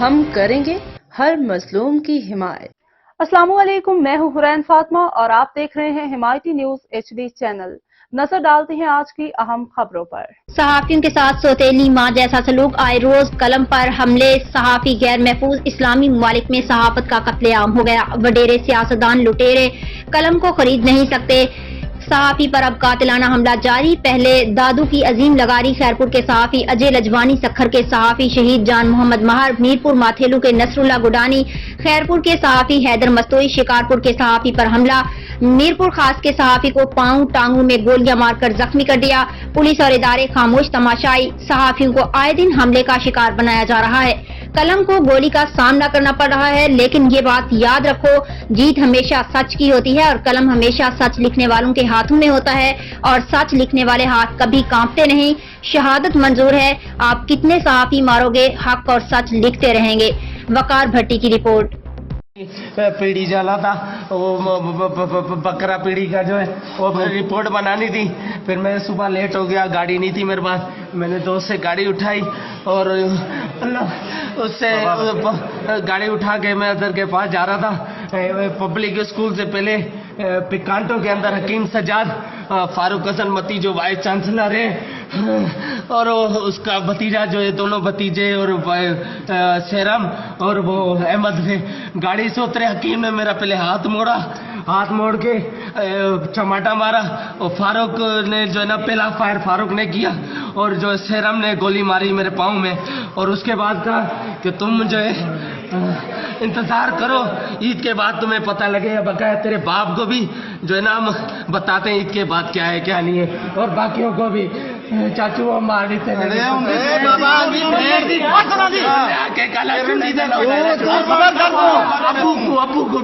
ہم کریں گے ہر مظلوم کی حمایت۔ السلام علیکم، میں ہوں حرین فاطمہ اور آپ دیکھ رہے ہیں حمایتی نیوز HD چینل۔ نظر ڈالتے ہیں آج کی اہم خبروں پر۔ صحافیوں کے ساتھ سوتیلی ماں جیسا سلوک، آئے روز قلم پر حملے، صحافی غیر محفوظ، اسلامی ممالک میں صحافت کا قتل عام ہو گیا، وڈیرے سیاستدان لٹیرے قلم کو خرید نہیں سکتے، صحافی پر اب قاتلانہ حملہ جاری۔ پہلے دادو کی عظیم لغاری، خیرپور کے صحافی اجے لجوانی، سکھر کے صحافی شہید جان محمد مہر، میرپور ماتھیلو کے نصر اللہ گڈانی، خیرپور کے صحافی حیدر مستوئی، شکارپور کے صحافی پر حملہ، میرپور خاص کے صحافی کو پاؤں ٹانگوں میں گولیاں مار کر زخمی کر دیا، پولیس اور ادارے خاموش تماشائی، صحافیوں کو آئے دن حملے کا شکار بنایا جا رہا ہے، قلم کو گولی کا سامنا کرنا پڑ رہا ہے، لیکن یہ بات یاد رکھو، جیت ہمیشہ سچ کی ہوتی ہے اور قلم ہمیشہ سچ لکھنے والوں کے ہاتھوں میں ہوتا ہے، اور سچ لکھنے والے ہاتھ کبھی کانپتے نہیں۔ شہادت منظور ہے، آپ کتنے صحافی مارو گے، حق اور سچ لکھتے رہیں گے۔ وقار بھٹی کی رپورٹ۔ پیڑھی جانا تھا، وہ بکرا پیڑھی کا جو ہے وہ رپورٹ بنانی تھی، پھر میں صبح لیٹ ہو گیا، گاڑی نہیں تھی میرے پاس، میں نے دوست سے گاڑی اٹھائی اور اس سے گاڑی اٹھا کے میں ادھر کے پاس جا رہا تھا، پبلک اسکول سے پہلے پکانٹوں کے اندر حکیم سجاد، فاروق حسن متی جو وائس چانسلر ہے اور اس کا بھتیجا جو ہے، دونوں بھتیجے اور سیرم اور وہ احمد سے گاڑی سے اترے۔ حکیم نے میرا پہلے ہاتھ موڑ کے چماٹا مارا اور فاروق نے جو ہے نا پہلا فائر فاروق نے کیا اور جو سیرم نے گولی ماری میرے پاؤں میں، اور اس کے بعد کہا کہ تم جو ہے انتظار کرو، عید کے بعد تمہیں پتہ لگے، بقایا تیرے باپ کو بھی جو ہے نا ہم بتاتے ہیں عید کے بعد کیا ہے کیا نہیں ہے، اور باقیوں کو بھی۔ چاچو ہماری ابو کو